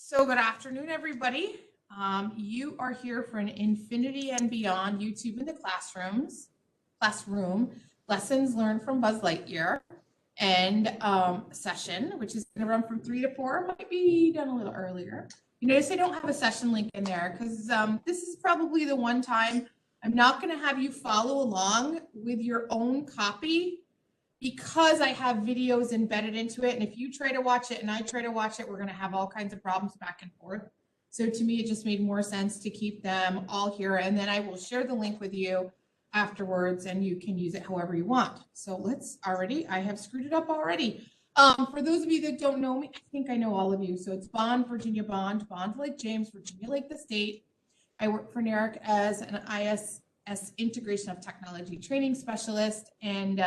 So good afternoon, everybody. You are here for an Infinity and Beyond YouTube in the classroom, lessons learned from Buzz Lightyear, and session, which is going to run from 3 to 4, might be done a little earlier. You notice I don't have a session link in there because this is probably the one time I'm not going to have you follow along with your own copy because I have videos embedded into it. And if you try to watch it and I try to watch it, we're going to have all kinds of problems back and forth. So to me, it just made more sense to keep them all here. And then I will share the link with you afterwards and you can use it however you want. So I have screwed it up already. For those of you that don't know me, I think I know all of you. So it's Bond, Virginia Bond like James, Virginia like the state. I work for NARIC as an ISS Integration of Technology Training Specialist. And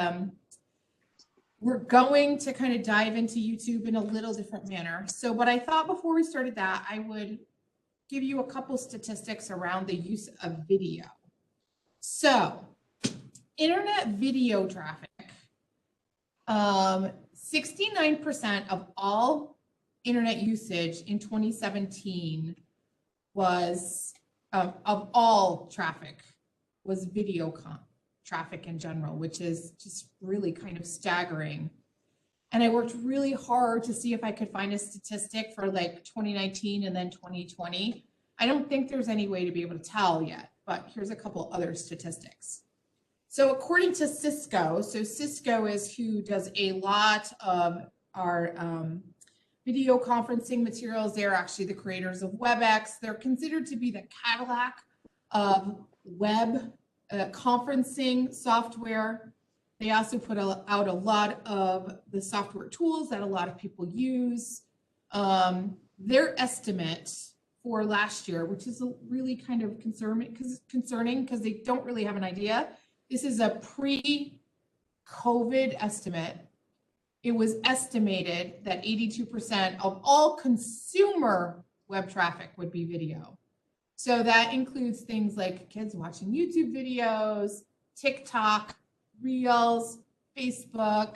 we're going to kind of dive into YouTube in a little different manner. So, but I thought before we started that, I would give you a couple statistics around the use of video. So, internet video traffic, 69% of all internet usage in 2017 was, of all traffic, was video traffic in general, which is just really kind of staggering. And I worked really hard to see if I could find a statistic for like 2019 and then 2020. I don't think there's any way to be able to tell yet, but here's a couple other statistics. So according to Cisco, so Cisco is who does a lot of our video conferencing materials. They're actually the creators of WebEx. They're considered to be the Cadillac of web conferencing software. They also put out a lot of the software tools that a lot of people use. Their estimate for last year, which is really kind of concerning because they don't really have an idea. This is a pre-COVID estimate. It was estimated that 82% of all consumer web traffic would be video. So that includes things like kids watching YouTube videos, TikTok, Reels, Facebook,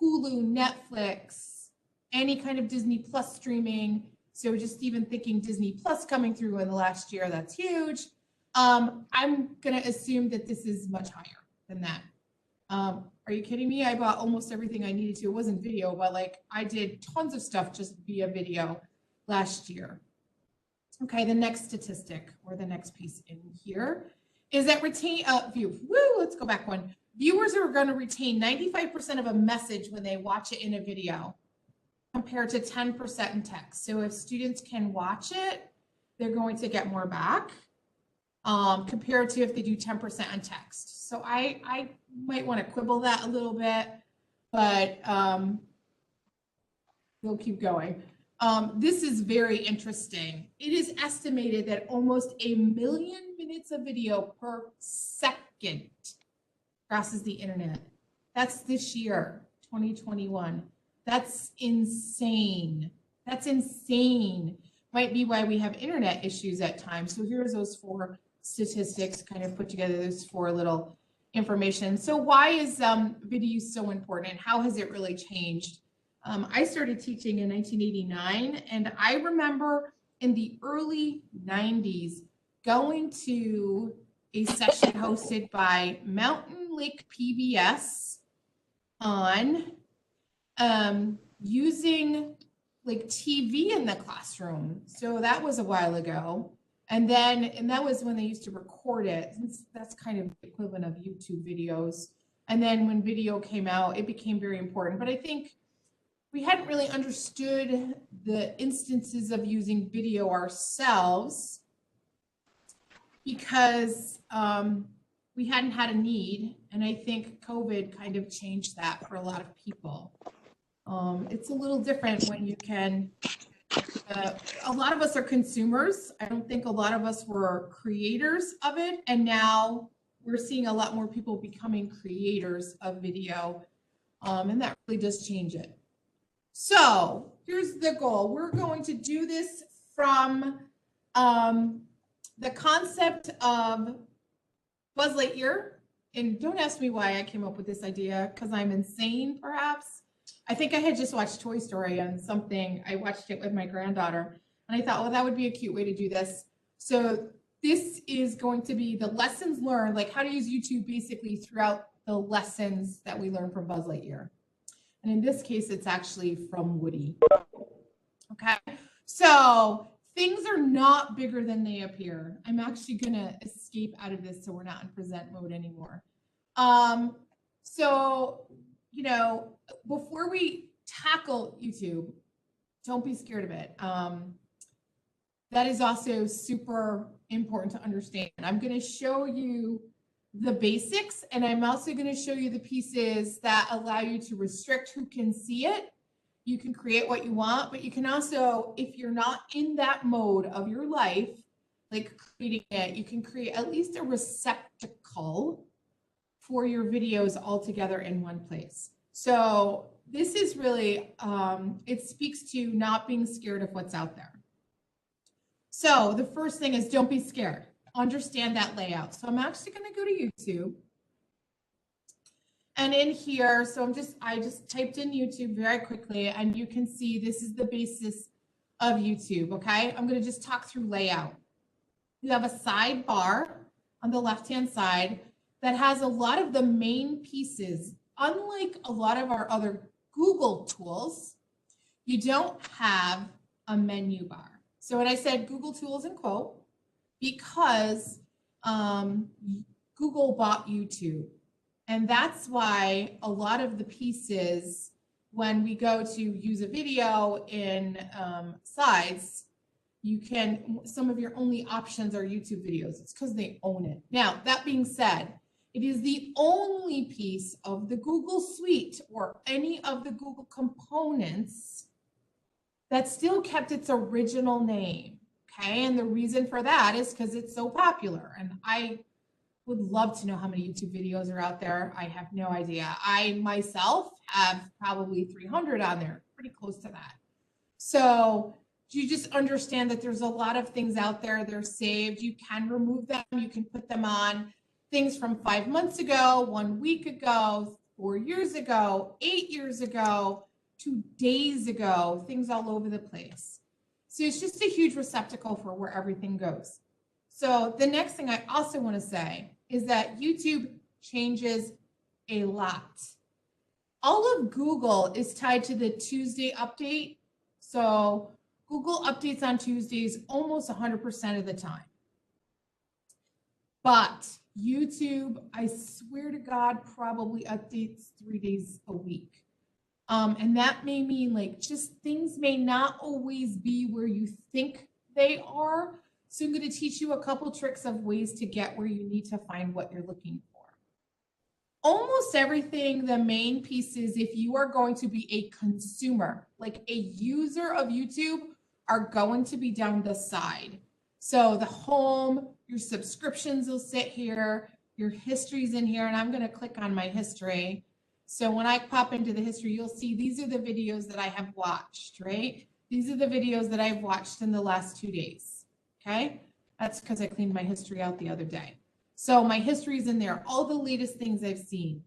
Hulu, Netflix, any kind of Disney Plus streaming. So just even thinking Disney Plus coming through in the last year, that's huge. I'm going to assume that this is much higher than that. Are you kidding me? I bought almost everything I needed to. It wasn't video, but like I did tons of stuff just via video last year. Okay, the next statistic or the next piece in here is that let's go back one. Viewers are going to retain 95% of a message when they watch it in a video compared to 10% in text. So if students can watch it, they're going to get more back compared to if they do 10% in text. So I might want to quibble that a little bit, but we'll keep going. This is very interesting. It is estimated that almost 1 million minutes of video per second crosses the internet. That's this year, 2021. That's insane. That's insane. Might be why we have internet issues at times. So here's those 4 statistics kind of put together, those 4 little information. So why is video so important and how has it really changed? I started teaching in 1989, and I remember in the early 90s going to a session hosted by Mountain Lake PBS on using like TV in the classroom. So that was a while ago. And that was when they used to record it. That's kind of the equivalent of YouTube videos. And then when video came out, it became very important. But I think we hadn't really understood the instances of using video ourselves because we hadn't had a need. And I think COVID kind of changed that for a lot of people. It's a little different when you can, a lot of us are consumers. I don't think a lot of us were creators of it. And now we're seeing a lot more people becoming creators of video. And that really does change it. So here's the goal. We're going to do this from the concept of Buzz Lightyear. And don't ask me why I came up with this idea, because I'm insane, perhaps. I think I had just watched Toy Story on something. I watched it with my granddaughter. And I thought, well, that would be a cute way to do this. So this is going to be the lessons learned, like how to use YouTube basically throughout the lessons that we learn from Buzz Lightyear. And in this case, it's actually from Woody. Okay, so things are not bigger than they appear. I'm actually gonna escape out of this so we're not in present mode anymore. So, you know, before we tackle YouTube, don't be scared of it. That is also super important to understand. I'm going to show you the basics, and I'm also going to show you the pieces that allow you to restrict who can see it. You can create what you want, but you can also, if you're not in that mode of your life, like creating it, you can create at least a receptacle for your videos all together in one place. So this is really, it speaks to not being scared of what's out there. So the first thing is don't be scared. Understand that layout. So I'm actually going to go to YouTube. And in here, so I just typed in YouTube very quickly, and you can see this is the basis of YouTube, okay? I'm going to just talk through layout. You have a sidebar on the left-hand side that has a lot of the main pieces. Unlike a lot of our other Google tools, you don't have a menu bar. So when I said Google tools in quote, because Google bought YouTube. And that's why a lot of the pieces, when we go to use a video in slides, some of your only options are YouTube videos. It's because they own it. Now, that being said, it is the only piece of the Google suite or any of the Google components that still kept its original name, okay? And the reason for that is because it's so popular. And I would love to know how many YouTube videos are out there. I have no idea. I myself have probably 300 on there, pretty close to that. So you just understand that there's a lot of things out there. They're saved. You can remove them. You can put them on things from 5 months ago, 1 week ago, 4 years ago, 8 years ago, 2 days ago, things all over the place. So it's just a huge receptacle for where everything goes. So the next thing I also want to say is that YouTube changes a lot. All of Google is tied to the Tuesday update. So Google updates on Tuesdays almost 100% of the time. But YouTube, I swear to God, probably updates 3 days a week. And that may mean like just things may not always be where you think they are. So I'm going to teach you a couple tricks of ways to get where you need to find what you're looking for. Almost everything, the main piece is if you are going to be a consumer, like a user of YouTube, are going to be down the side. So the home, your subscriptions will sit here, your history's in here, and I'm going to click on my history. So when I pop into the history, you'll see these are the videos that I have watched, right? These are the videos that I've watched in the last 2 days, okay? That's because I cleaned my history out the other day. So my history is in there, all the latest things I've seen.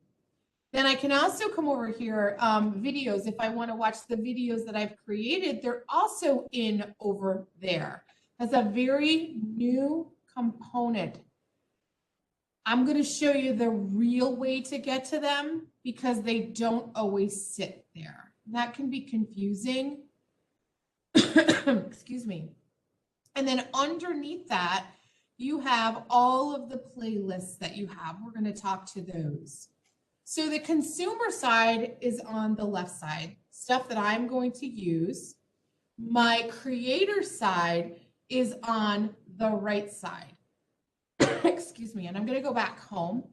Then I can also come over here, videos. If I want to watch the videos that I've created, they're also in over there. That's a very new component. I'm going to show you the real way to get to them because they don't always sit there. That can be confusing. Excuse me. And then underneath that, you have all of the playlists that you have. We're going to talk to those. So the consumer side is on the left side, stuff that I'm going to use. My creator side is on the right side. Excuse me, and I'm going to go back home.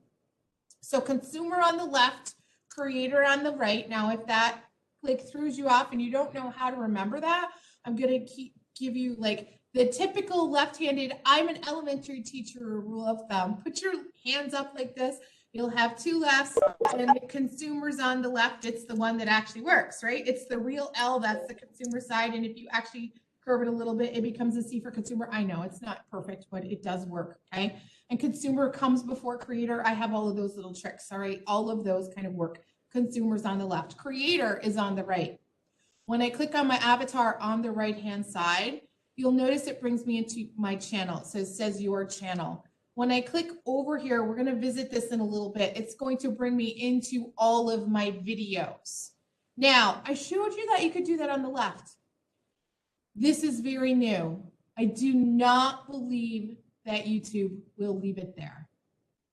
So consumer on the left, creator on the right. Now, if that like throws you off and you don't know how to remember that, I'm going to give you like the typical left-handed, I'm an elementary teacher rule of thumb. Put your hands up like this. You'll have two lefts, and the consumer's on the left. It's the one that actually works, right? It's the real L, that's the consumer side. And if you actually curve it a little bit, it becomes a C for consumer. I know it's not perfect, but it does work, okay? And consumer comes before creator. I have all of those little tricks, all right? All of those kind of work. Consumer's on the left. Creator is on the right. When I click on my avatar on the right-hand side, you'll notice it brings me into my channel. So it says your channel. When I click over here, we're going to visit this in a little bit. It's going to bring me into all of my videos. Now, I showed you that you could do that on the left. This is very new. I do not believe that YouTube will leave it there.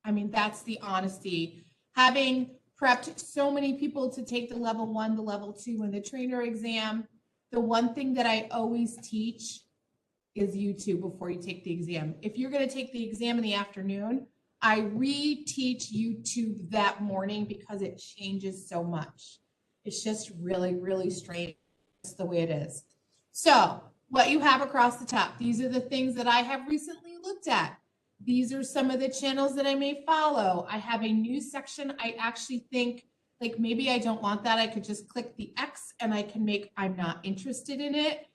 I mean, that's the honesty. Having prepped so many people to take the level 1, the level 2, and the trainer exam, the one thing that I always teach is YouTube before you take the exam. If you're going to take the exam in the afternoon, I reteach YouTube that morning because it changes so much. It's just really, really strange. It's the way it is. So what you have across the top, these are the things that I have recently looked at. These are some of the channels that I may follow. I have a news section. I actually think like maybe I don't want that. I could just click the X and I can make I'm not interested in it.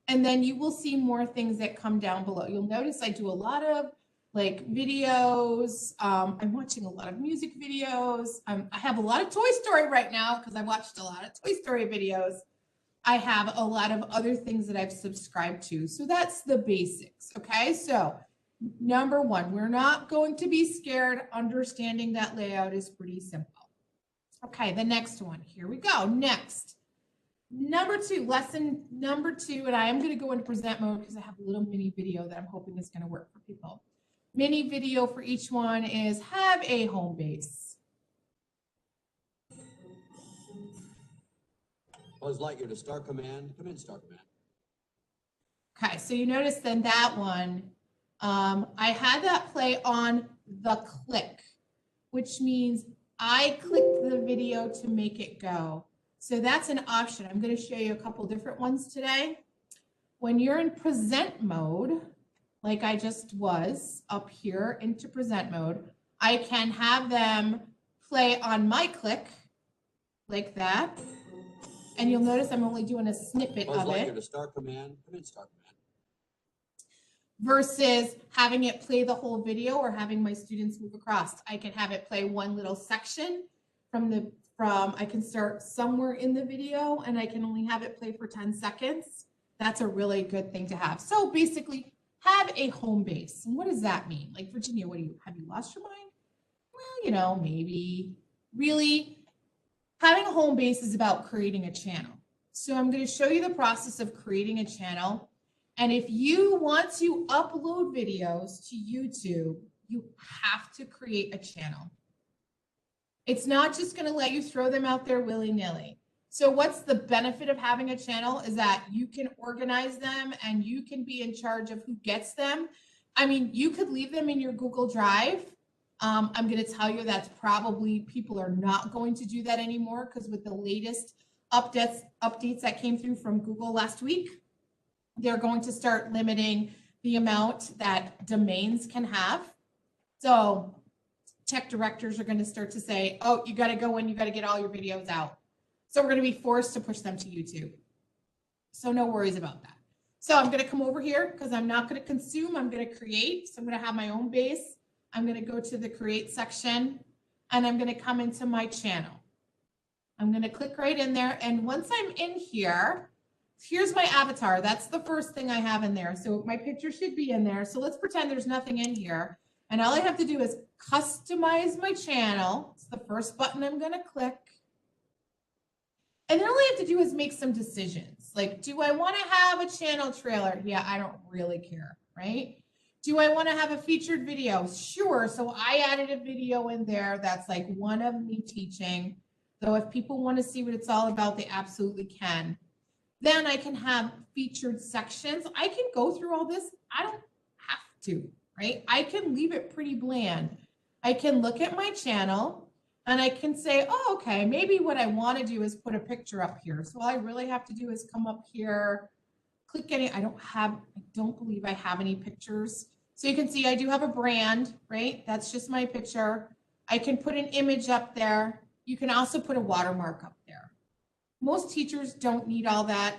And then you will see more things that come down below. You'll notice I do a lot of like videos. I'm watching a lot of music videos. I have a lot of Toy Story right now because I watched a lot of Toy Story videos. I have a lot of other things that I've subscribed to. So that's the basics, okay? So number one, we're not going to be scared. Understanding that layout is pretty simple. Okay, the next one, here we go. Next, number 2, lesson number 2, and I am going to go into present mode because I have a little mini video that I'm hoping is going to work for people. Mini video for each one is have a home base. Buzz Lightyear to Star Command. Come in, Star Command. Okay, so you notice then that one, I had that play on the click, which means I clicked the video to make it go. So that's an option. I'm going to show you a couple different ones today. When you're in present mode, like I just was up here into present mode, I can have them play on my click like that. And you'll notice I'm only doing a snippet of it. To Star Command. Come in, Star Command. Versus having it play the whole video or having my students move across. I can have it play one little section from I can start somewhere in the video and I can only have it play for 10 seconds. That's a really good thing to have. So basically have a home base. And what does that mean? Like Virginia, have you lost your mind? Well, you know, maybe. Really, having a home base is about creating a channel. So I'm going to show you the process of creating a channel. And if you want to upload videos to YouTube, you have to create a channel. It's not just going to let you throw them out there willy-nilly. So what's the benefit of having a channel is that you can organize them and you can be in charge of who gets them. I mean, you could leave them in your Google Drive. I'm going to tell you that's probably people are not going to do that anymore because with the latest updates that came through from Google last week, they're going to start limiting the amount that domains can have. So tech directors are going to start to say, oh, you got to go in, you got to get all your videos out. So we're going to be forced to push them to YouTube. So no worries about that. So I'm going to come over here because I'm not going to consume, I'm going to create. So I'm going to have my own base. I'm going to go to the create section and I'm going to come into my channel. I'm going to click right in there. And once I'm in here, here's my avatar. That's the first thing I have in there. So my picture should be in there. So let's pretend there's nothing in here. And all I have to do is customize my channel. It's the first button I'm going to click. And then all I have to do is make some decisions. Like, do I want to have a channel trailer? Yeah, I don't really care, right? Do I want to have a featured video? Sure. So I added a video in there that's like one of me teaching. So if people want to see what it's all about, they absolutely can. Then I can have featured sections. I can go through all this. I don't have to, right? I can leave it pretty bland. I can look at my channel and I can say, oh, okay, maybe what I want to do is put a picture up here. So all I really have to do is come up here, click any, I don't believe I have any pictures. So you can see I do have a brand, right? That's just my picture. I can put an image up there. You can also put a watermark up there. Most teachers don't need all that.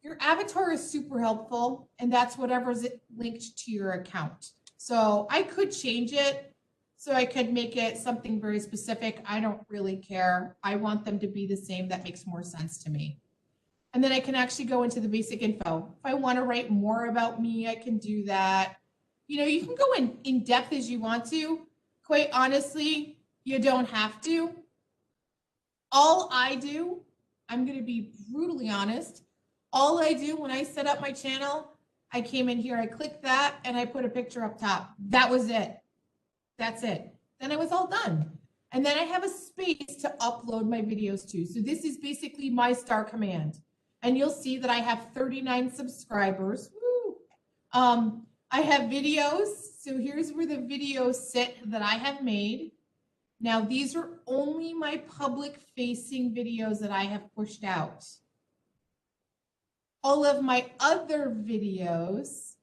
Your avatar is super helpful, and that's whatever's linked to your account. So I could change it. So I could make it something very specific. I don't really care. I want them to be the same. That makes more sense to me. And then I can actually go into the basic info. If I want to write more about me, I can do that. You know, you can go in depth as you want to. Quite honestly, you don't have to. All I do, I'm going to be brutally honest. All I do when I set up my channel, I came in here, I clicked that, and I put a picture up top. That was it. That's it. Then it was all done. And then I have a space to upload my videos to. So this is basically my star command. And you'll see that I have 39 subscribers. Woo. I have videos. So here's where the videos sit that I have made. Now, these are only my public facing videos that I have pushed out. All of my other videos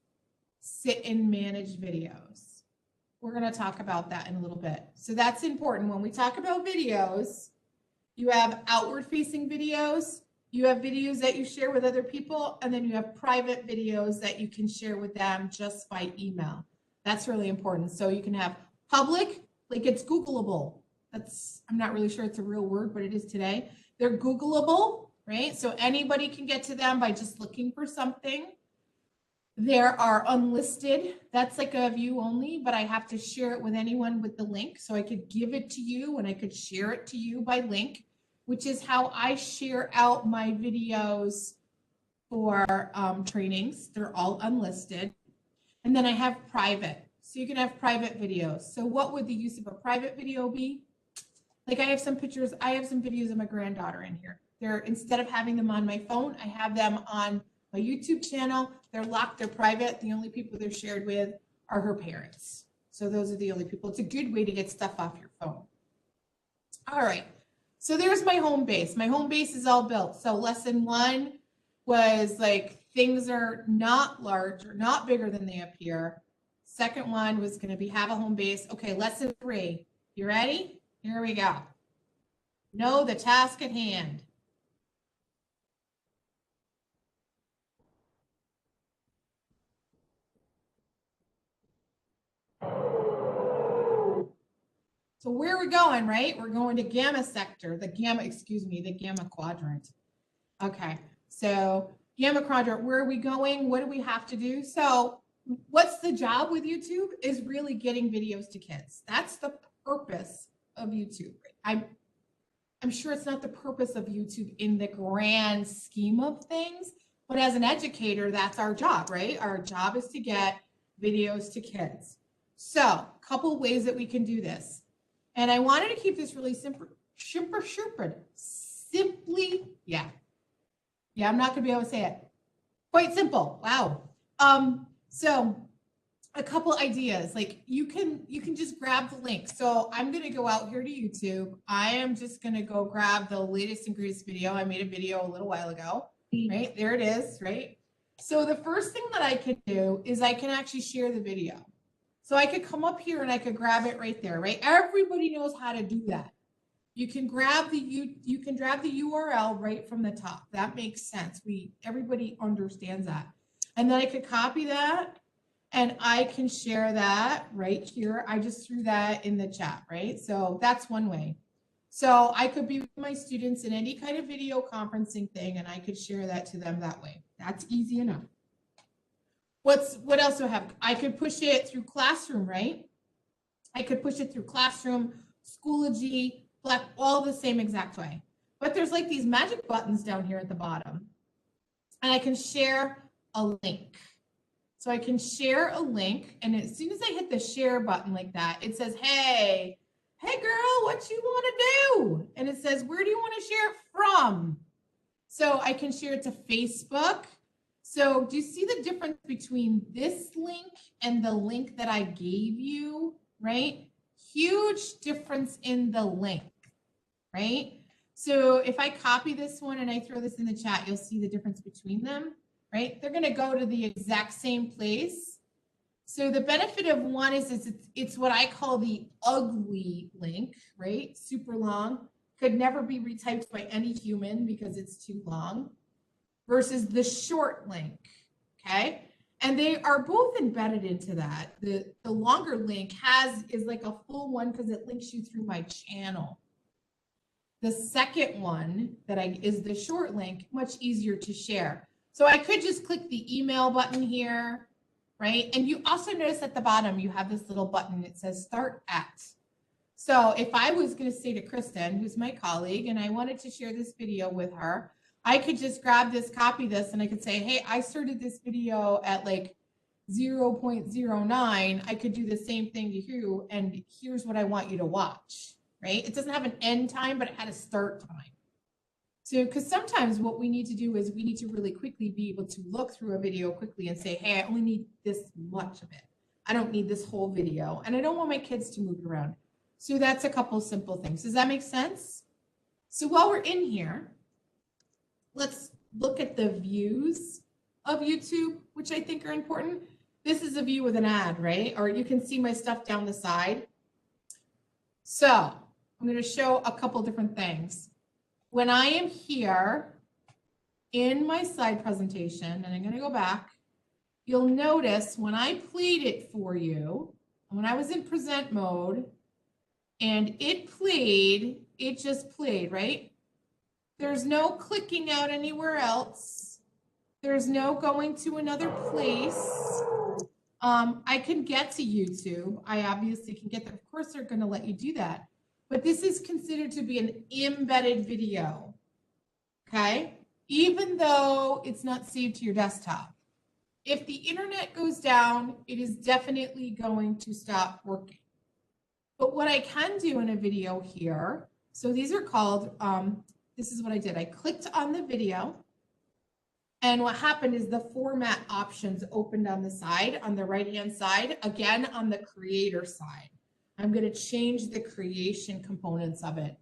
sit in managed videos. We're going to talk about that in a little bit. So that's important. When we talk about videos, you have outward facing videos, you have videos that you share with other people, and then you have private videos that you can share with them just by email. That's really important. So you can have public, like it's Googleable. I'm not really sure it's a real word, but it is today. They're Googleable, right? So anybody can get to them by just looking for something. There are unlisted. That's like a view only, but I have to share it with anyone with the link. So I could give it to you and I could share it to you by link, which is how I share out my videos for trainings. They're all unlisted. And then I have private. So you can have private videos. So what would the use of a private video be? Like I have some pictures, I have some videos of my granddaughter in here. Instead of having them on my phone, I have them on my YouTube channel. They're locked, they're private. The only people they're shared with are her parents. So those are the only people. It's a good way to get stuff off your phone. All right, so there's my home base. My home base is all built. So lesson 1 was like things are not large or not bigger than they appear. Second one was going to be have a home base. Okay, lesson 3. You ready? Here we go. Know the task at hand. So where are we going, right? We're going to gamma sector, the gamma quadrant. Okay, so gamma quadrant, where are we going? What do we have to do? So what's the job with YouTube is really getting videos to kids. That's the purpose of YouTube. I'm sure it's not the purpose of YouTube in the grand scheme of things, but as an educator, that's our job, right? Our job is to get videos to kids. So a couple ways that we can do this. And I wanted to keep this really simple, simply, yeah, I'm not gonna be able to say it. Quite simple, wow. So a couple ideas, like you can just grab the link. So I'm gonna go out here to YouTube. I am just gonna go grab the latest and greatest video. I made a video a little while ago, right? There it is, right? So the first thing that I can do is I can actually share the video. So I could come up here and I could grab it right there, right? Everybody knows how to do that. You can grab the URL right from the top. That makes sense. Everybody understands that. And then I could copy that and I can share that right here. I just threw that in the chat, right? So that's one way. So I could be with my students in any kind of video conferencing thing and I could share that to them that way. That's easy enough. What else do I have? I could push it through Classroom, right? I could push it through Classroom, Schoology, Black, all the same exact way. But there's like these magic buttons down here at the bottom. And I can share a link. So I can share a link. And as soon as I hit the share button like that, it says, hey girl, what you want to do? And it says, where do you want to share it from? So I can share it to Facebook. So do you see the difference between this link and the link that I gave you, right? Huge difference in the link, right? So if I copy this one and I throw this in the chat, you'll see the difference between them, right? They're going to go to the exact same place. So the benefit of one is it's what I call the ugly link, right? Super long, could never be retyped by any human because it's too long. Versus the short link, okay? And they are both embedded into that. The longer link is like a full one because it links you through my channel. the second one is the short link, much easier to share. So I could just click the email button here, right? And you also notice at the bottom, you have this little button that says start at. So if I was going to say to Kristen, who's my colleague, and I wanted to share this video with her, I could just grab this, copy this, and I could say, hey, I started this video at like 0.09. I could do the same thing to you, and here's what I want you to watch, right? It doesn't have an end time, but it had a start time. So, because sometimes what we need to do is we need to really quickly be able to look through a video quickly and say, hey, I only need this much of it. I don't need this whole video, and I don't want my kids to move around. So that's a couple simple things. Does that make sense? So while we're in here, let's look at the views of YouTube, which I think are important. This is a view with an ad, right? Or you can see my stuff down the side. So I'm going to show a couple different things. When I am here in my slide presentation, and I'm going to go back, you'll notice when I played it for you, when I was in present mode, and it played, it just played, right? There's no clicking out anywhere else. There's no going to another place. I can get to YouTube. I obviously can get there. Of course, they're going to let you do that. But this is considered to be an embedded video, okay? Even though it's not saved to your desktop. If the internet goes down, it is definitely going to stop working. But what I can do in a video here, so these are called, this is what I did. I clicked on the video, and what happened is the format options opened on the side, on the right-hand side, again, on the creator side. I'm going to change the creation components of it.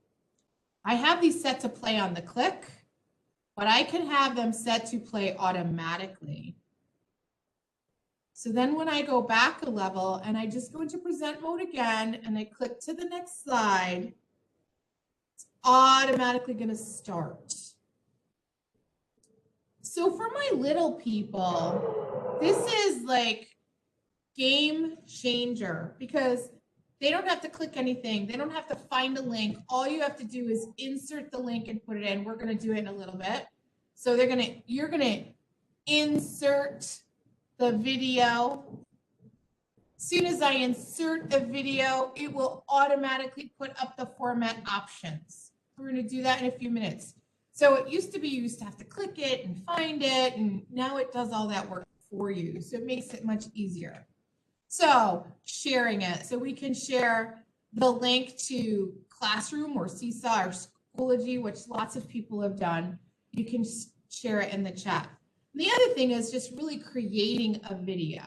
I have these set to play on the click, but I can have them set to play automatically. So then when I go back a level and I just go into present mode again and I click to the next slide, it's automatically going to start. So for my little people, this is like game changer because they don't have to click anything. They don't have to find a link. All you have to do is insert the link and put it in. We're going to do it in a little bit. So you're going to insert the video. As soon as I insert a video, it will automatically put up the format options. We're going to do that in a few minutes. So it used to be you used to have to click it and find it, and now it does all that work for you. So it makes it much easier. So sharing it. So we can share the link to Classroom or Seesaw or Schoology, which lots of people have done. You can share it in the chat. The other thing is just really creating a video.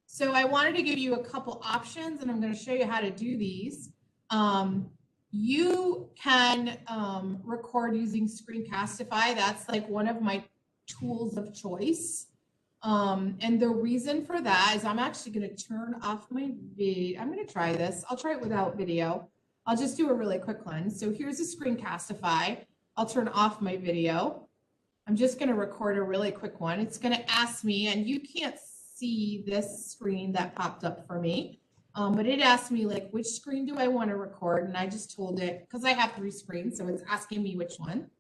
So I wanted to give you a couple options, and I'm going to show you how to do these. You can record using Screencastify. That's like one of my tools of choice. And the reason for that is I'm actually going to turn off my video. I'm going to try this. I'll try it without video. I'll just do a really quick one. So here's a Screencastify. I'll turn off my video. I'm just going to record a really quick one. It's going to ask me, and you can't see this screen that popped up for me, but it asked me like, which screen do I want to record? And I just told it, because I have 3 screens, so it's asking me which one.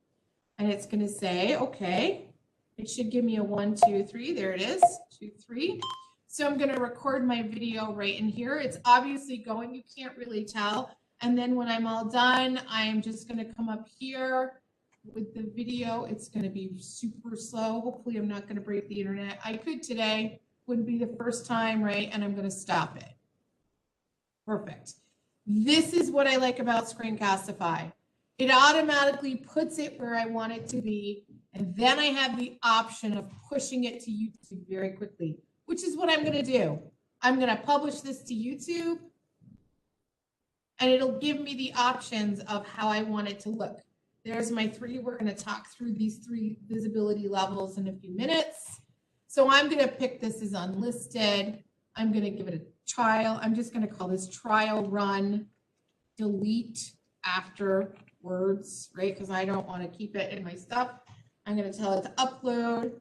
And it's going to say, okay, it should give me a 1, 2, 3. There it is, 2, 3. So I'm going to record my video right in here. It's obviously going, you can't really tell. And then when I'm all done, I'm just going to come up here with the video. It's going to be super slow. Hopefully I'm not going to break the internet. I could today, wouldn't be the first time, right? And I'm going to stop it. Perfect. This is what I like about Screencastify. It automatically puts it where I want it to be. And then I have the option of pushing it to YouTube very quickly, which is what I'm going to do. I'm going to publish this to YouTube, and it'll give me the options of how I want it to look. There's my 3. We're going to talk through these 3 visibility levels in a few minutes. So I'm going to pick this as unlisted. I'm going to give it a trial. I'm just going to call this trial run, delete afterwards, right? Because I don't want to keep it in my stuff. I'm going to tell it to upload,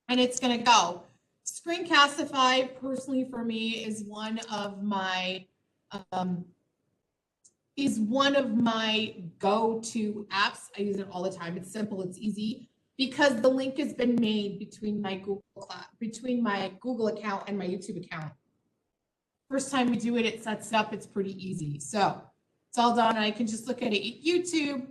and it's going to go. Screencastify, personally for me, is one of my is one of my go-to apps. I use it all the time. It's simple, it's easy, because the link has been made between my Google account and my YouTube account. First time you do it, it sets up, it's pretty easy. So it's all done. I can just look at it at YouTube.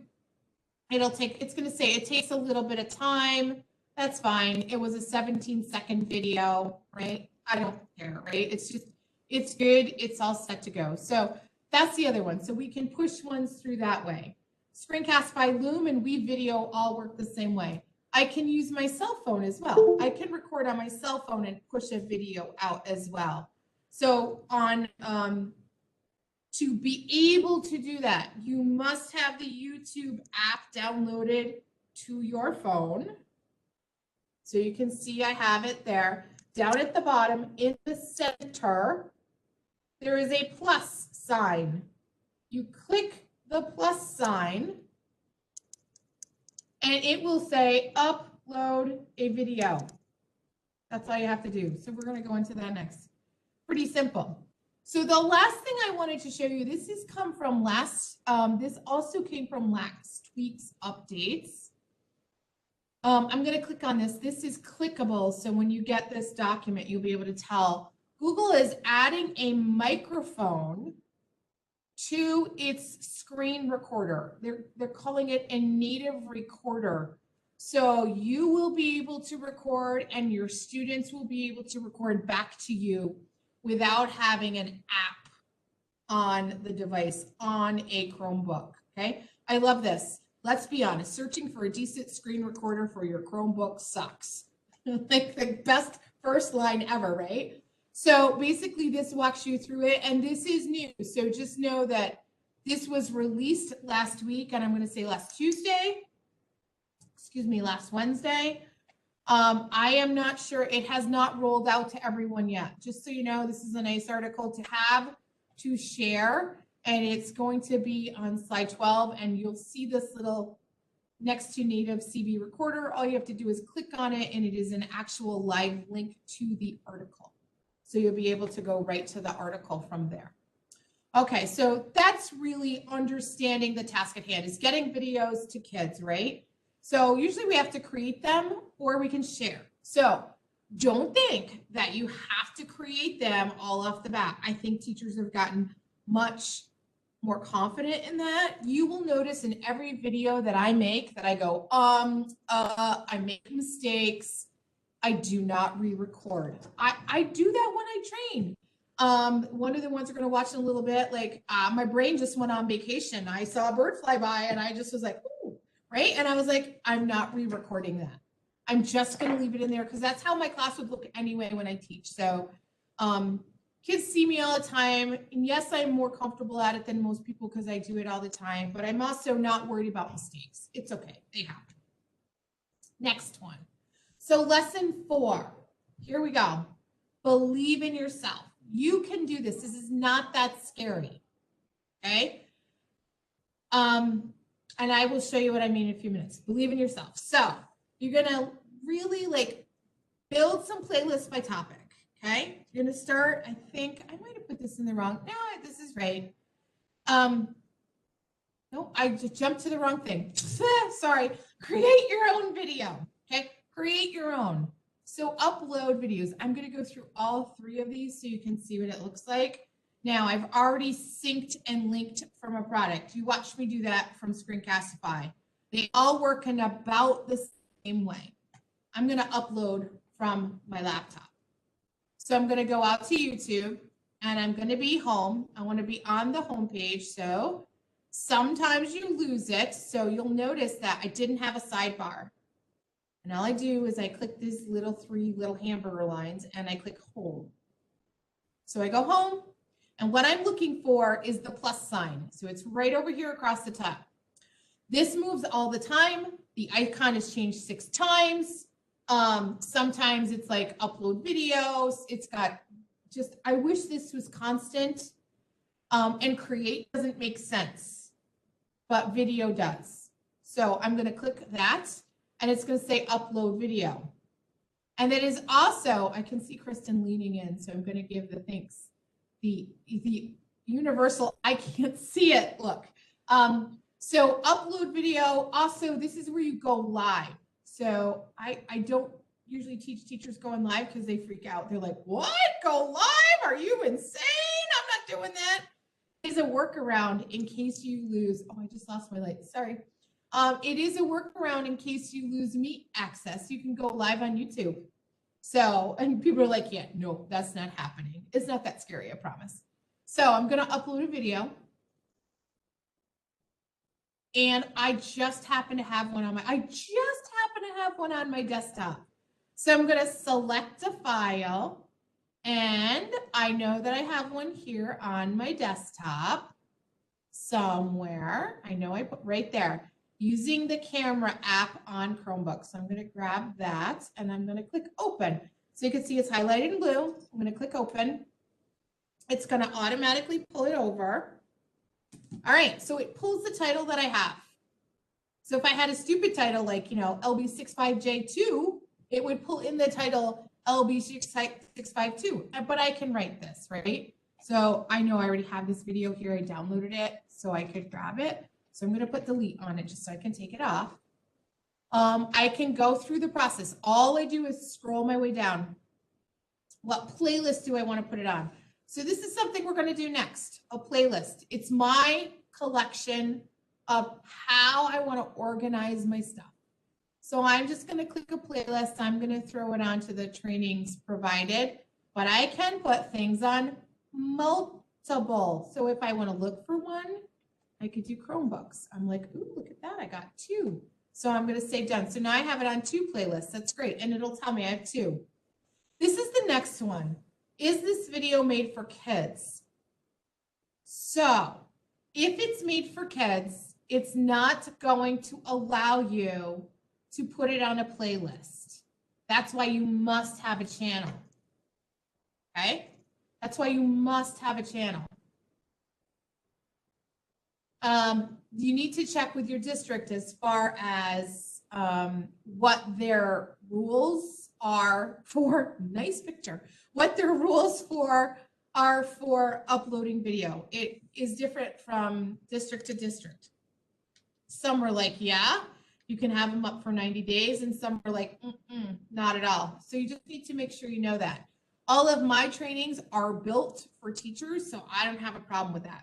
It's going to say it takes a little bit of time. That's fine. It was a 17-second video, right? I don't care, right? It's good. It's all set to go. So that's the other one. So we can push ones through that way. Screencast by Loom and WeVideo all work the same way. I can use my cell phone as well. I can record on my cell phone and push a video out as well. So to be able to do that, you must have the YouTube app downloaded to your phone. So you can see I have it there. Down at the bottom in the center, there is a plus sign. You click the plus sign and it will say upload a video. That's all you have to do. So we're going to go into that next. Pretty simple. So the last thing I wanted to show you, this has come from this also came from last week's updates. I'm going to click on this. This is clickable. So when you get this document, you'll be able to tell Google is adding a microphone to its screen recorder. They're calling it a native recorder. So you will be able to record and your students will be able to record back to you without having an app on the device on a Chromebook, okay? I love this. Let's be honest, searching for a decent screen recorder for your Chromebook sucks. Like the best first line ever, right? So basically this walks you through it, and this is new. So just know that this was released last week, and I'm gonna say last Wednesday. I am not sure, it has not rolled out to everyone yet. Just so you know, this is a nice article to have, to share, and it's going to be on slide 12, and you'll see this little next to native CB recorder. All you have to do is click on it, and it is an actual live link to the article. So you'll be able to go right to the article from there. Okay, so that's really understanding the task at hand, is getting videos to kids, right? So usually we have to create them or we can share. So don't think that you have to create them all off the bat. I think teachers have gotten much more confident in that. You will notice in every video that I make that I go, I make mistakes. I do not re-record. I do that when I train. One of the ones we're going to watch in a little bit, like my brain just went on vacation. I saw a bird fly by and I just was like, ooh. Right? And I was like, I'm not re-recording that. I'm just going to leave it in there because that's how my class would look anyway when I teach. So kids see me all the time. And yes, I'm more comfortable at it than most people because I do it all the time, but I'm also not worried about mistakes. It's okay. They happen. Next one. So lesson 4. Here we go. Believe in yourself. You can do this. This is not that scary. Okay? And I will show you what I mean in a few minutes. Believe in yourself. So you're going to really build some playlists by topic. Okay. You're going to start, I think I might have put this in the wrong. No, this is right. No, I just jumped to the wrong thing. Sorry. Create your own video. Okay. Create your own. So upload videos. I'm going to go through all 3 of these so you can see what it looks like. Now, I've already synced and linked from a product. You watched me do that from Screencastify. They all work in about the same way. I'm going to upload from my laptop. So I'm going to go out to YouTube, and I'm going to be home. I want to be on the home page. So sometimes you lose it. So you'll notice that I didn't have a sidebar. And all I do is I click these 3 little hamburger lines, and I click home. So I go home. And what I'm looking for is the plus sign. So it's right over here across the top. This moves all the time. The icon has changed 6 times. Sometimes it's like upload videos. It's got I wish this was constant. And create doesn't make sense, but video does. So I'm going to click that, and it's going to say upload video. And that is also, I can see Kristen leaning in, so I'm going to give the thanks. universal. I can't see it. Look. So upload video. Also, this is where you go live. So I don't usually teach teachers going live because they freak out. They're like, what? Go live? Are you insane? I'm not doing that. It's a workaround in case you lose. Oh, I just lost my light. Sorry. It is a workaround in case you lose Meet access. You can go live on YouTube. So, and people are like, yeah, no, that's not happening. It's not that scary, I promise. So I'm going to upload a video. And I just happen to have one on my desktop. So I'm going to select a file, and I know that I have one here on my desktop somewhere. I know I put right there using the camera app on Chromebook. So I'm going to grab that and I'm going to click open. So you can see it's highlighted in blue. I'm going to click open. It's going to automatically pull it over. All right, so it pulls the title that I have. So if I had a stupid title like, LB65J2, it would pull in the title LB652, but I can write this, right? So I know I already have this video here. I downloaded it so I could grab it. So I'm going to put delete on it just so I can take it off. I can go through the process. All I do is scroll my way down. What playlist do I want to put it on? So this is something we're going to do next, a playlist. It's my collection of how I want to organize my stuff. So I'm just going to click a playlist. I'm going to throw it onto the trainings provided, but I can put things on multiple. So if I want to look for one, I could do Chromebooks. I'm like, ooh, look at that. I got 2. So I'm going to say done. So now I have it on 2 playlists. That's great. And it'll tell me I have 2. This is the next one. Is this video made for kids? So if it's made for kids, it's not going to allow you to put it on a playlist. That's why you must have a channel. Okay? That's why you must have a channel. You need to check with your district as far as what their rules are for, nice picture, what their rules are for uploading video. It is different from district to district. Some are like, yeah, you can have them up for 90 days, and some are like, not at all. So you just need to make sure you know that. All of my trainings are built for teachers, so I don't have a problem with that.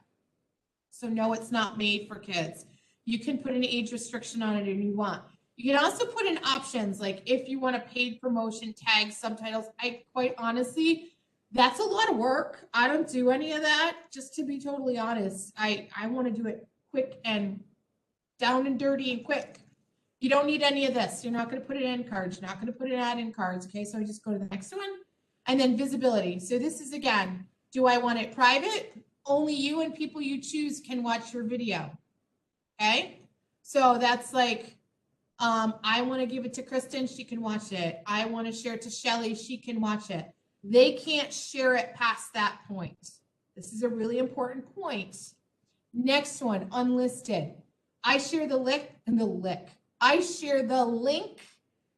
So no, it's not made for kids. You can put an age restriction on it if you want. You can also put in options, like if you want a paid promotion, tags, subtitles. I quite honestly, that's a lot of work. I don't do any of that, just to be totally honest. I want to do it quick and down and dirty and quick. You don't need any of this. You're not going to put it in cards. You're not going to put it out in cards. Okay, so I just go to the next one. And then visibility. So this is, again, do I want it private? Only you and people you choose can watch your video. Okay, so that's like, I want to give it to Kristen, she can watch it. I want to share it to Shelly, she can watch it. They can't share it past that point. This is a really important point. Next one, unlisted. I share the link and the link. I share the link.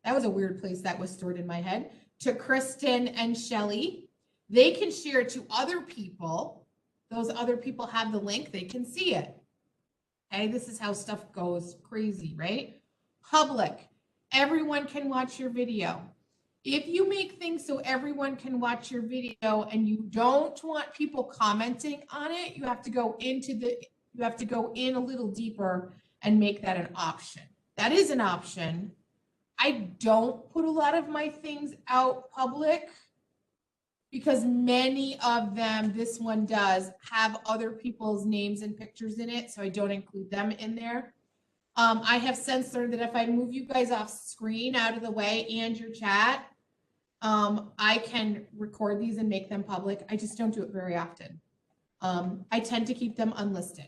That was a weird place that was stored in my head. To Kristen and Shelly. They can share it to other people. Those other people have the link. They can see it. Okay, this is how stuff goes crazy, right? Public. Everyone can watch your video. If you make things so everyone can watch your video and you don't want people commenting on it, you have to go in a little deeper and make that an option. That is an option. I don't put a lot of my things out public because many of them, this one does, have other people's names and pictures in it, so I don't include them in there. I have censored that if I move you guys off screen out of the way and your chat, I can record these and make them public. I just don't do it very often. I tend to keep them unlisted.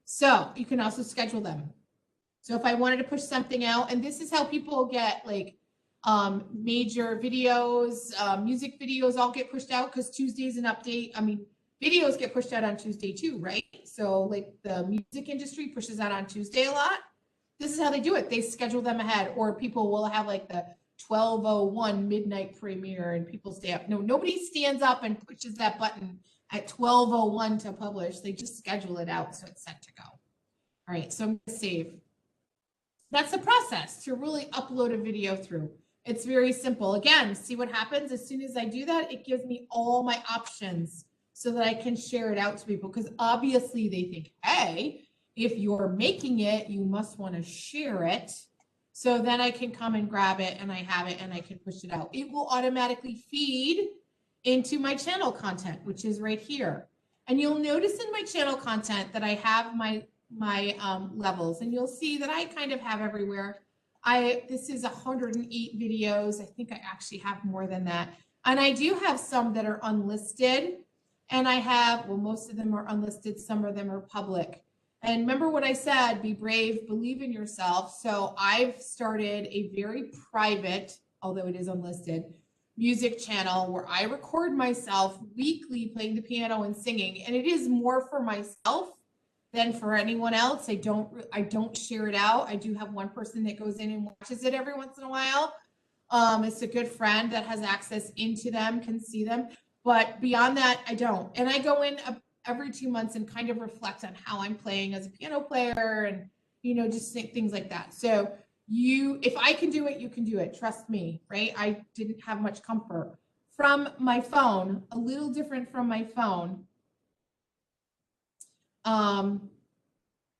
So you can also schedule them. So if I wanted to push something out, and this is how people get like major videos, music videos all get pushed out because Tuesday's an update. I mean, videos get pushed out on Tuesday too, right? So like the music industry pushes out on Tuesday a lot. This is how they do it. They schedule them ahead, or people will have like the 12:01 midnight premiere and people stay up. No, nobody stands up and pushes that button at 12:01 to publish. They just schedule it out so it's set to go. All right, so I'm going to save. That's the process to really upload a video through. It's very simple. Again, see what happens as soon as I do that, it gives me all my options so that I can share it out to people, because obviously they think, hey, if you're making it, you must want to share it. So then I can come and grab it and I have it and I can push it out. It will automatically feed into my channel content, which is right here. And you'll notice in my channel content that I have my levels, and you'll see that I kind of have everywhere. This is 108 videos. I think I actually have more than that. And I do have some that are unlisted, and I have, well, most of them are unlisted. Some of them are public. And remember what I said, be brave, believe in yourself. So I've started a very private, although it is unlisted, music channel where I record myself weekly playing the piano and singing. And it is more for myself than for anyone else. I don't share it out. I do have one person that goes in and watches it every once in a while. It's a good friend that has access into them, can see them. But beyond that, I don't. And I go in every 2 months and kind of reflect on how I'm playing as a piano player and, you know, just things like that. So if I can do it, you can do it. Trust me, right? I didn't have much comfort from my phone, a little different from my phone.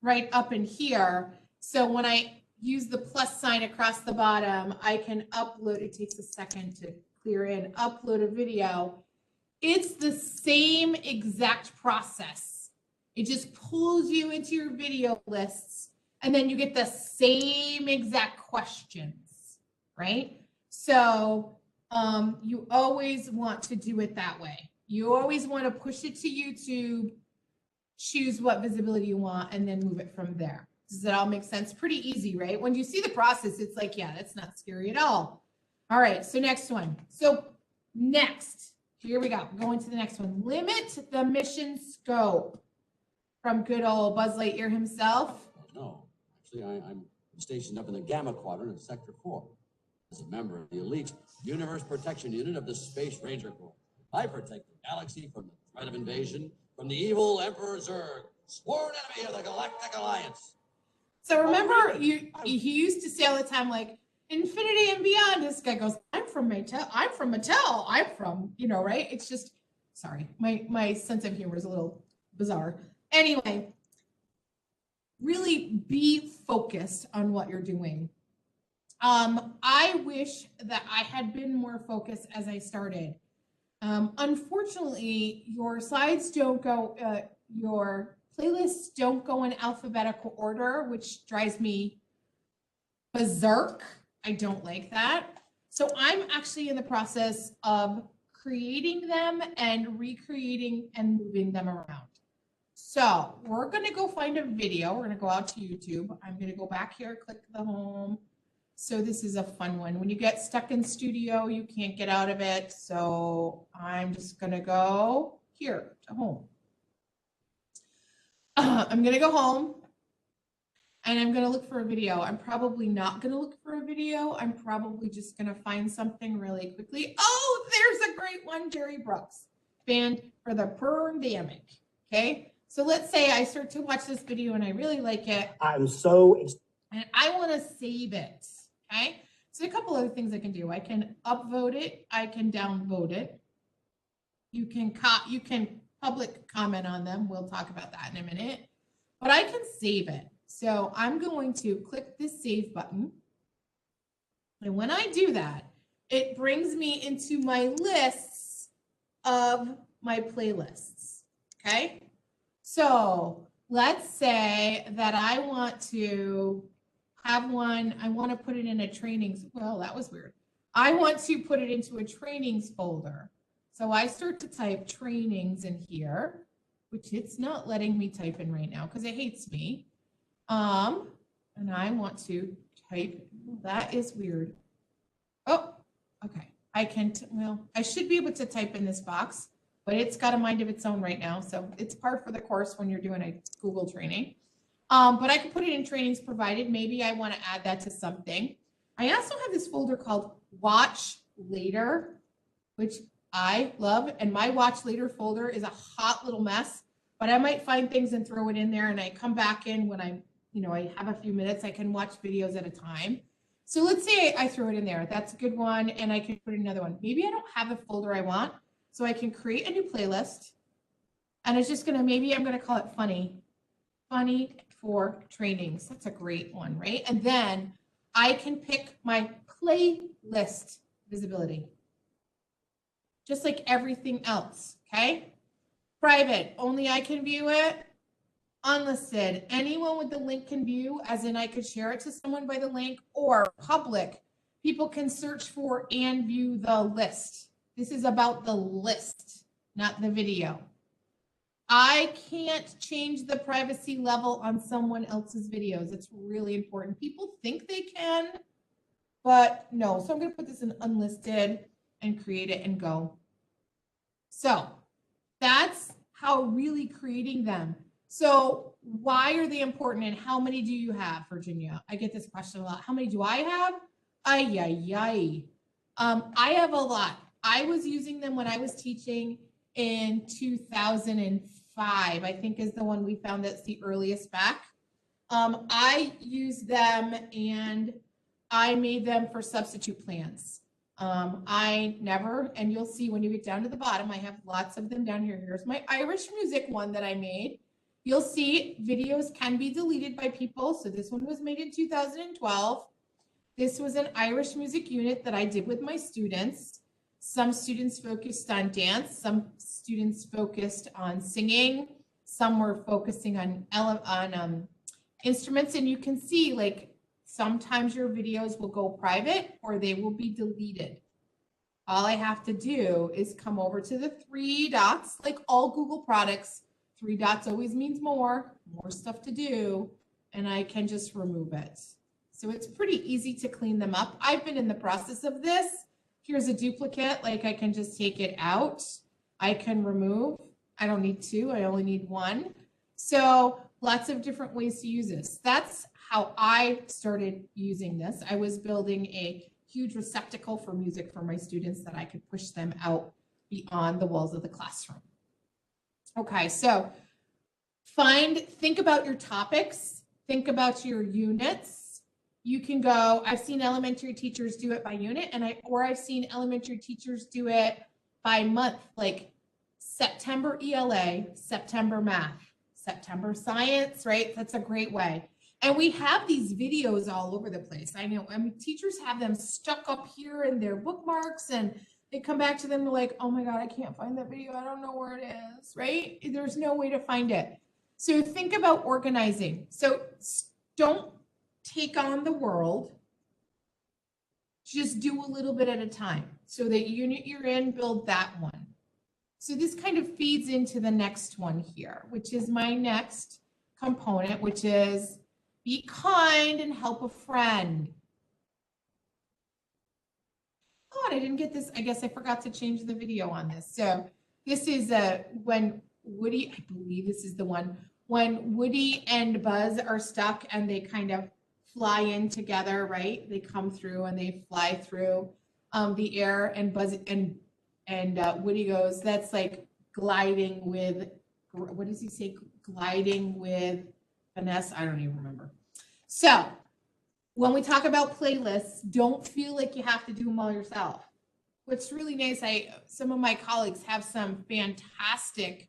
Right up in here. So when I use the plus sign across the bottom, I can upload. It takes a second to clear in, upload a video. It's the same exact process. It just pulls you into your video lists, and then you get the same exact questions, right? So you always want to do it that way. You always want to push it to YouTube, choose what visibility you want, and then move it from there. Does that all make sense? Pretty easy, right? When you see the process, it's like, yeah, that's not scary at all. All right, so next one. So next, here we go. Going to the next one. Limit the mission scope. From good old Buzz Lightyear himself. No, actually, I'm stationed up in the Gamma Quadrant of Sector 4 as a member of the elite Universe Protection Unit of the Space Ranger Corps. I protect the galaxy from the threat of invasion from the evil Emperor Zurg, sworn enemy of the Galactic Alliance. So remember, he used to say all the time, like, Infinity and Beyond. This guy goes, I'm from Mattel. I'm from Mattel. I'm from, you know, right? It's just, sorry, my sense of humor is a little bizarre. Anyway, really be focused on what you're doing. I wish that I had been more focused as I started. Unfortunately, your slides don't go, your playlists don't go in alphabetical order, which drives me berserk. I don't like that. So I'm actually in the process of creating them and recreating and moving them around. So we're going to go find a video. We're going to go out to YouTube. I'm going to go back here, click the home. So this is a fun one. When you get stuck in studio, you can't get out of it. So I'm just going to go here to home. I'm going to go home. And I'm going to look for a video. I'm probably not going to look for a video. I'm probably just going to find something really quickly. Oh, there's a great one, Jerry Brooks, Band for the Pandemic. Okay, so let's say I start to watch this video and I really like it. And I want to save it. Okay, so a couple other things I can do. I can upvote it. I can downvote it. You can public comment on them. We'll talk about that in a minute. But I can save it. So I'm going to click this save button. And when I do that, it brings me into my lists of my playlists. Okay. So let's say that I want to have one. I want to put it in a trainings. Well, that was weird. I want to put it into a trainings folder. So I start to type trainings in here, which it's not letting me type in right now because it hates me. And I want to type, that is weird. Oh, okay. I should be able to type in this box, but it's got a mind of its own right now. So it's par for the course when you're doing a Google training. But I can put it in trainings provided. Maybe I want to add that to something. I also have this folder called watch later, which I love. And my watch later folder is a hot little mess, but I might find things and throw it in there. And I come back in when I'm, I have a few minutes, I can watch videos at a time. So let's say I throw it in there. That's a good one. And I can put another one. Maybe I don't have a folder I want. So I can create a new playlist. And it's just maybe I'm going to call it funny for trainings. That's a great one, right? And then I can pick my playlist visibility, just like everything else, okay? Private, only I can view it. Unlisted, anyone with the link can view, as in I could share it to someone by the link. Or public, people can search for and view the list. This is about the list, not the video. I can't change the privacy level on someone else's videos. It's really important. People think they can, but no. So I'm going to put this in unlisted and create it and go. So that's how really creating them. So why are they important and how many do you have, Virginia? I get this question a lot. How many do I have? I have a lot. I was using them when I was teaching in 2005, I think is the one we found that's the earliest back. I used them and I made them for substitute plans. And you'll see when you get down to the bottom, I have lots of them down here. Here's my Irish music one that I made. You'll see videos can be deleted by people. So this one was made in 2012. This was an Irish music unit that I did with my students. Some students focused on dance. Some students focused on singing. Some were focusing on instruments. And you can see, like, sometimes your videos will go private or they will be deleted. All I have to do is come over to the 3 dots, like all Google products. 3 dots always means more stuff to do, and I can just remove it. So it's pretty easy to clean them up. I've been in the process of this. Here's a duplicate, like I can just take it out. I can remove. I don't need 2, I only need 1. So lots of different ways to use this. That's how I started using this. I was building a huge receptacle for music for my students that I could push them out beyond the walls of the classroom. Okay, so think about your topics, think about your units. You can go, I've seen elementary teachers do it by unit, or I've seen elementary teachers do it by month, like September ELA, September math, September science, right? That's a great way. And we have these videos all over the place. I know, teachers have them stuck up here in their bookmarks, and they come back to them, they're like, oh my God, I can't find that video. I don't know where it is, right? There's no way to find it. So think about organizing. So don't take on the world. Just do a little bit at a time. So that unit you're in, build that one. So this kind of feeds into the next one here, which is my next component, which is be kind and help a friend. Oh, I didn't get this. I guess I forgot to change the video on this. So this is when Woody, I believe this is the one, when Woody and Buzz are stuck and they kind of fly in together, right? They come through and they fly through the air, and Buzz and Woody goes, that's like gliding with, what does he say? Gliding with finesse. I don't even remember. So when we talk about playlists, don't feel like you have to do them all yourself. What's really nice, some of my colleagues have some fantastic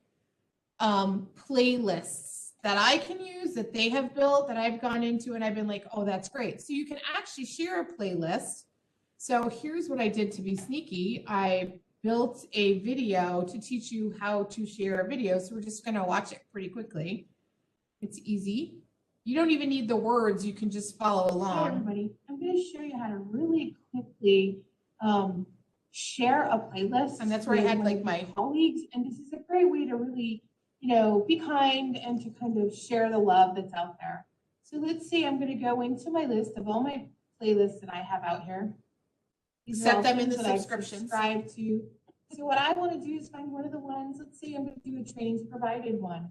playlists that I can use, that they have built, that I've gone into, and I've been like, oh, that's great. So you can actually share a playlist. So here's what I did to be sneaky. I built a video to teach you how to share a video. So we're just gonna watch it pretty quickly. It's easy. You don't even need the words. You can just follow along. Hi, everybody. I'm going to show you how to really quickly share a playlist. And that's where I had like my colleagues. And this is a great way to really, be kind and to kind of share the love that's out there. So let's see, I'm going to go into my list of all my playlists that I have out here. These set them in the subscriptions. Subscribe to. So what I want to do is find one of the ones. Let's see, I'm going to do a trainings provided one.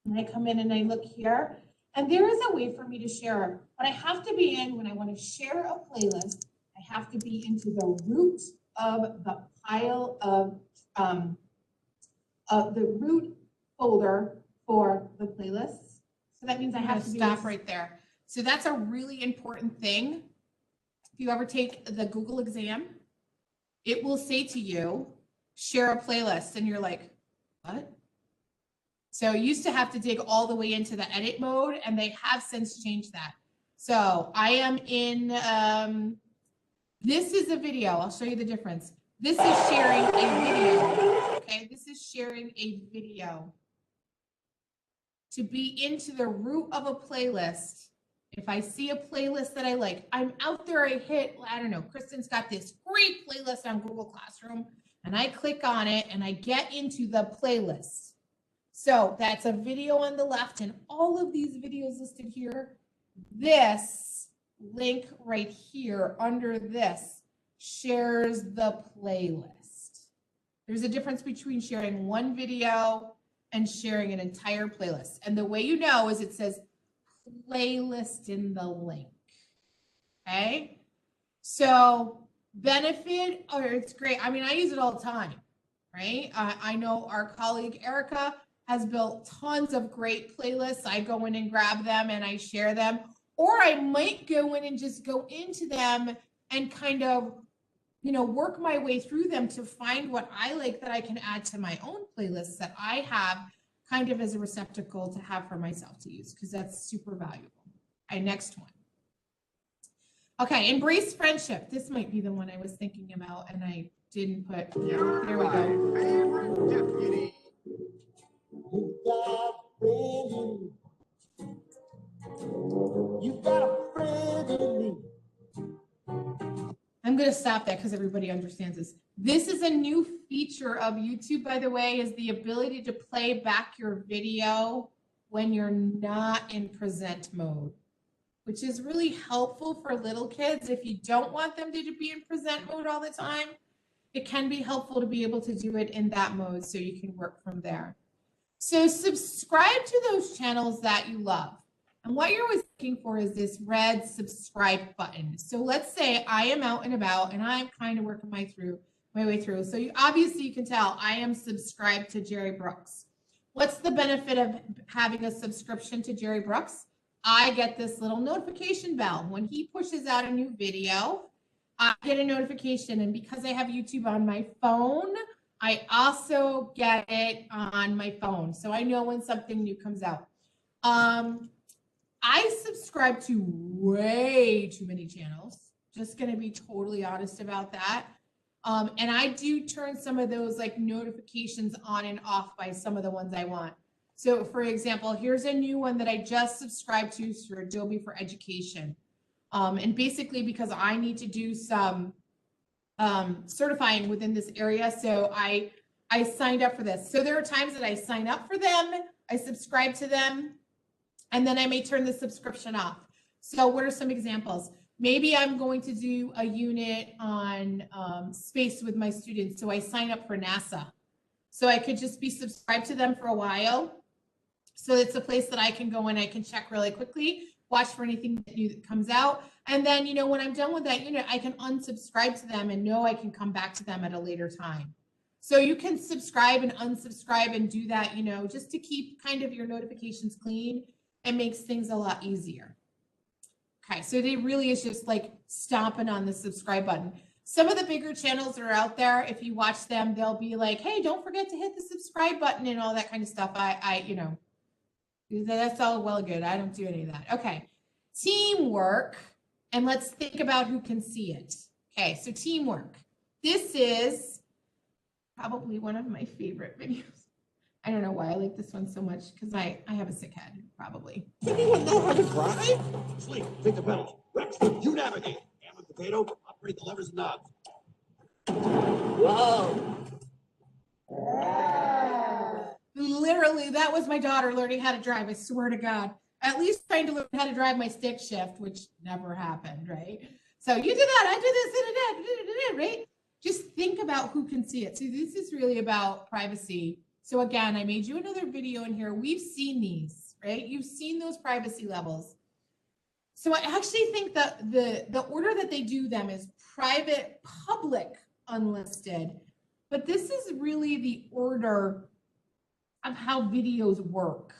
And I come in and I look here, and there is a way for me to share, but I have to be in when I want to share a playlist. I have to be into the root of the pile of the root folder for the playlists. So that means I have to stop right there. So that's a really important thing. If you ever take the Google exam, it will say to you, share a playlist, and you're like, what? So you used to have to dig all the way into the edit mode, and they have since changed that. So I am in, this is a video. I'll show you the difference. This is sharing a video, okay? This is sharing a video. To be into the root of a playlist, if I see a playlist that I like, I'm out there, I hit, I don't know, Kristen's got this great playlist on Google Classroom, and I click on it and I get into the playlist. So that's a video on the left, and all of these videos listed here, this link right here under this shares the playlist. There's a difference between sharing one video and sharing an entire playlist. And the way you know is it says playlist in the link. Okay? So benefit, or it's great. I mean, I use it all the time, right? I know our colleague Erica has built tons of great playlists. I go in and grab them and I share them. Or I might go in and just go into them and kind of, you know, work my way through them to find what I like that I can add to my own playlists that I have kind of as a receptacle to have for myself to use, because that's super valuable. Okay, next one. Okay, embrace friendship. This might be the one I was thinking about and I didn't put. There we go. Favorite deputy. You got a friend in me. I'm going to stop that because everybody understands this. This is a new feature of YouTube, by the way, is the ability to play back your video when you're not in present mode, which is really helpful for little kids. If you don't want them to be in present mode all the time, it can be helpful to be able to do it in that mode so you can work from there. So subscribe to those channels that you love. And what you're always looking for is this red subscribe button. So let's say I am out and about and I'm kind of working my way through. So obviously you can tell I am subscribed to Jerry Brooks. What's the benefit of having a subscription to Jerry Brooks? I get this little notification bell. When he pushes out a new video, I get a notification. And because I have YouTube on my phone, I also get it on my phone. So I know when something new comes out. I subscribe to way too many channels. Just going to be totally honest about that. And I do turn some of those like notifications on and off by some of the ones I want. So for example, here's a new one that I just subscribed to for Adobe for Education. And basically because I need to do some certifying within this area. So I signed up for this. So there are times that I sign up for them, I subscribe to them, and then I may turn the subscription off. So what are some examples? Maybe I'm going to do a unit on space with my students. So I sign up for NASA. So I could just be subscribed to them for a while. So it's a place that I can go in, I can check really quickly, watch for anything new that comes out. And then, you know, when I'm done with that unit, I can unsubscribe to them and know I can come back to them at a later time. So you can subscribe and unsubscribe and do that, you know, just to keep kind of your notifications clean. It makes things a lot easier. Okay, so it really is just like stomping on the subscribe button. Some of the bigger channels that are out there, if you watch them, they'll be like, hey, don't forget to hit the subscribe button and all that kind of stuff. You know, that's all well and good. I don't do any of that. Okay, teamwork. And let's think about who can see it. Okay, so teamwork. This is probably one of my favorite videos. I don't know why I like this one so much because I have a sick head, probably. Anyone know how to drive? Sleep, take the pedals. Rex, you navigate. Ham and potato, operate the levers and knobs. Whoa. Literally, that was my daughter learning how to drive, I swear to God. At least trying to learn how to drive my stick shift, which never happened, right? So you did that, I did this, right? Just think about who can see it. So this is really about privacy. So again, I made you another video in here. We've seen these, right? You've seen those privacy levels. So I actually think that the order that they do them is private, public, unlisted. But this is really the order of how videos work.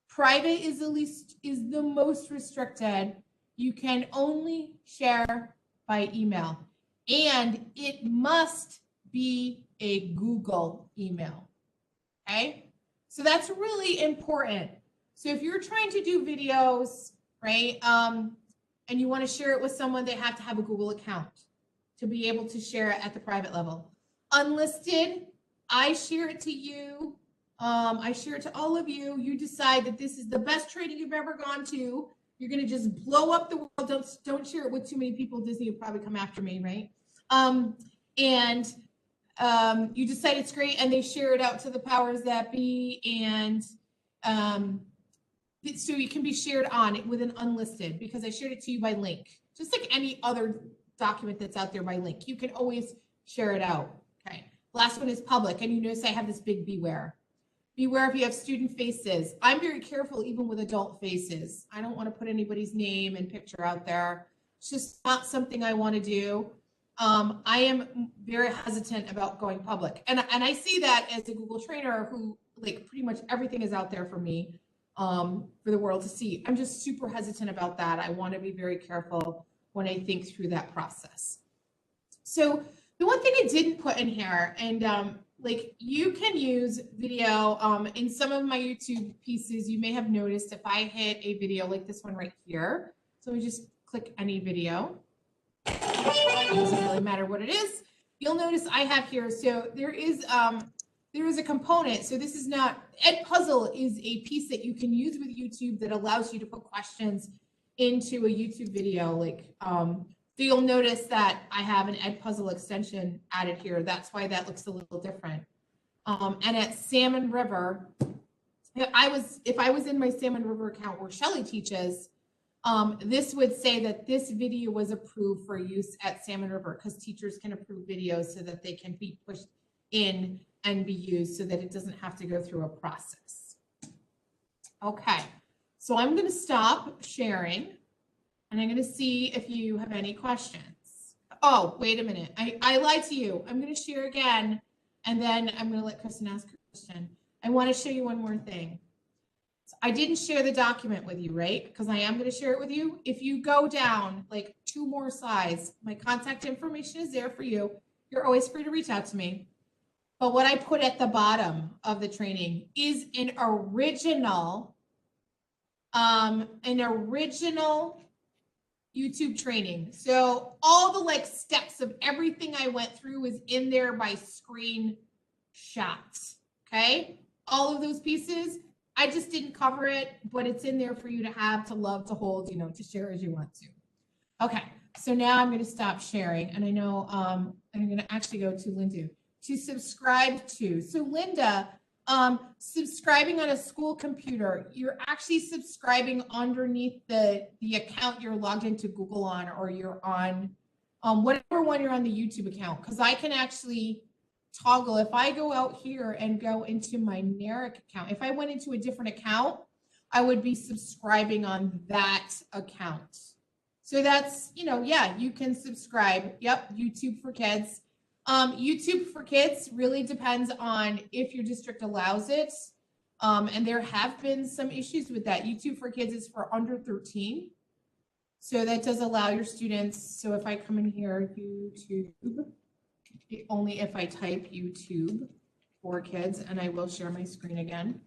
Private is the most restricted. You can only share by email, and it must be a Google email. Okay, so that's really important. So if you're trying to do videos, right, and you want to share it with someone, they have to have a Google account to be able to share it at the private level. Unlisted, I share it to you. I share it to all of you. You decide that this is the best training you've ever gone to. You're going to just blow up the world. Don't share it with too many people. Disney will probably come after me, right? You decide it's great, and they share it out to the powers that be, and so it can be shared on it with an unlisted, because I shared it to you by link, just like any other document that's out there by link. You can always share it out. Okay. Last one is public, and you notice I have this big beware. Beware if you have student faces. I'm very careful even with adult faces. I don't want to put anybody's name and picture out there. It's just not something I want to do. I am very hesitant about going public. And I see that as a Google trainer who, like, pretty much everything is out there for me, for the world to see. I'm just super hesitant about that. I want to be very careful when I think through that process. So the one thing I didn't put in here, and like, you can use video in some of my YouTube pieces. You may have noticed if I hit a video like this one right here, so we just click any video. It doesn't really matter what it is. You'll notice I have here, so there is a component. So this is not, Edpuzzle is a piece that you can use with YouTube that allows you to put questions into a YouTube video. Like, so you'll notice that I have an Edpuzzle extension added here. That's why that looks a little different. And at Salmon River, if I was in my Salmon River account where Shelley teaches, this would say that this video was approved for use at Salmon River, because teachers can approve videos so that they can be pushed in and be used so that it doesn't have to go through a process. Okay, so I'm going to stop sharing, and I'm going to see if you have any questions. Oh, wait a minute. I lied to you. I'm going to share again, and then I'm going to let Kristen ask her question. I want to show you one more thing. I didn't share the document with you, right? Because I am going to share it with you. If you go down like 2 more slides, my contact information is there for you. You're always free to reach out to me. But what I put at the bottom of the training is an original YouTube training. So all the like steps of everything I went through is in there by screenshot. Okay, all of those pieces. I just didn't cover it, but it's in there for you to have, to love, to hold, you know, to share as you want to. Okay, so now I'm going to stop sharing, and I know I'm going to actually go to Linda to subscribe to. So Linda, subscribing on a school computer, you're actually subscribing underneath the account you're logged into Google on, or you're on whatever one you're on the YouTube account, because I can actually toggle. If I go out here and go into my NARIC account, if I went into a different account, I would be subscribing on that account. So that's, you know, yeah, you can subscribe. Yep, YouTube for Kids. YouTube for Kids really depends on if your district allows it. And there have been some issues with that. YouTube for Kids is for under 13. So that does allow your students. So if I come in here, YouTube, only if I type YouTube for Kids, and I will share my screen again.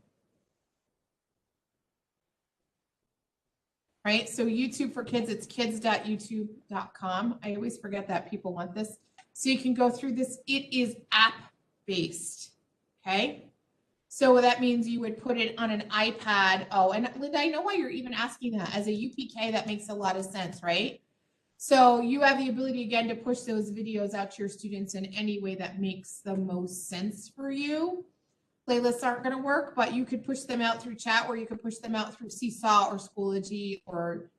Right, so YouTube for Kids, it's kids.youtube.com. I always forget that people want this. So you can go through this. It is app-based, okay? So that means you would put it on an iPad. Oh, and Linda, I know why you're even asking that. As a UPK, that makes a lot of sense, right? So you have the ability, again, to push those videos out to your students in any way that makes the most sense for you. Playlists aren't going to work, but you could push them out through chat, or you could push them out through Seesaw or Schoology or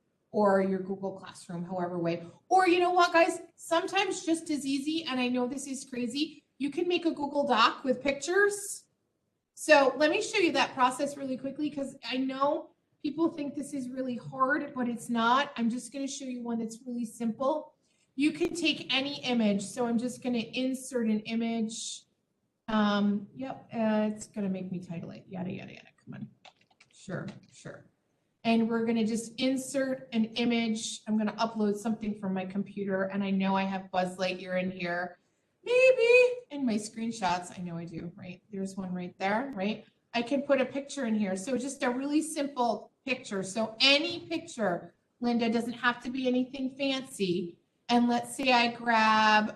your Google Classroom, however way. Or you know what, guys, sometimes just as easy, and I know this is crazy, you can make a Google Doc with pictures. So let me show you that process really quickly, because I know People think this is really hard, but it's not. I'm just going to show you one that's really simple. You can take any image. So I'm just going to insert an image. It's going to make me title it. Yada, yada, yada. Come on. Sure. And we're going to just insert an image. I'm going to upload something from my computer. And I know I have Buzz Lightyear in here. Maybe in my screenshots. I know I do, right? There's one right there, right? I can put a picture in here. So just a really simple picture. So any picture, Linda, doesn't have to be anything fancy. And let's say I grab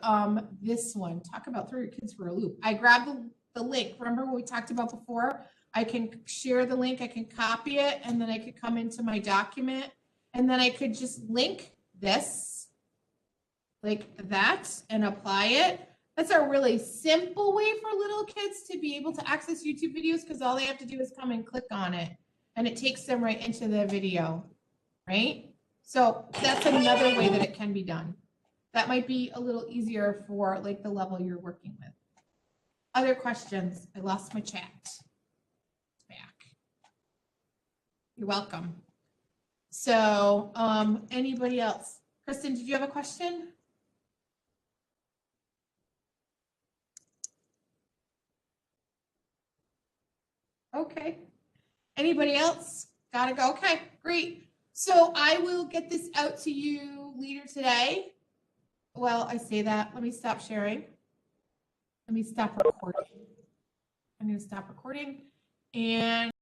this one. Talk about throw your kids for a loop. I grab the link. Remember what we talked about before? I can share the link. I can copy it. And then I could come into my document. And then I could just link this like that and apply it. That's a really simple way for little kids to be able to access YouTube videos because all they have to do is come and click on it and it takes them right into the video, right? So that's another way that it can be done. That might be a little easier for like the level you're working with. Other questions? I lost my chat. It's back. You're welcome. So anybody else? Kristen, did you have a question? Okay. Anybody else? Gotta go. Okay, great. So I will get this out to you later today. Well, I say that. Let me stop sharing. Let me stop recording. I'm going to stop recording and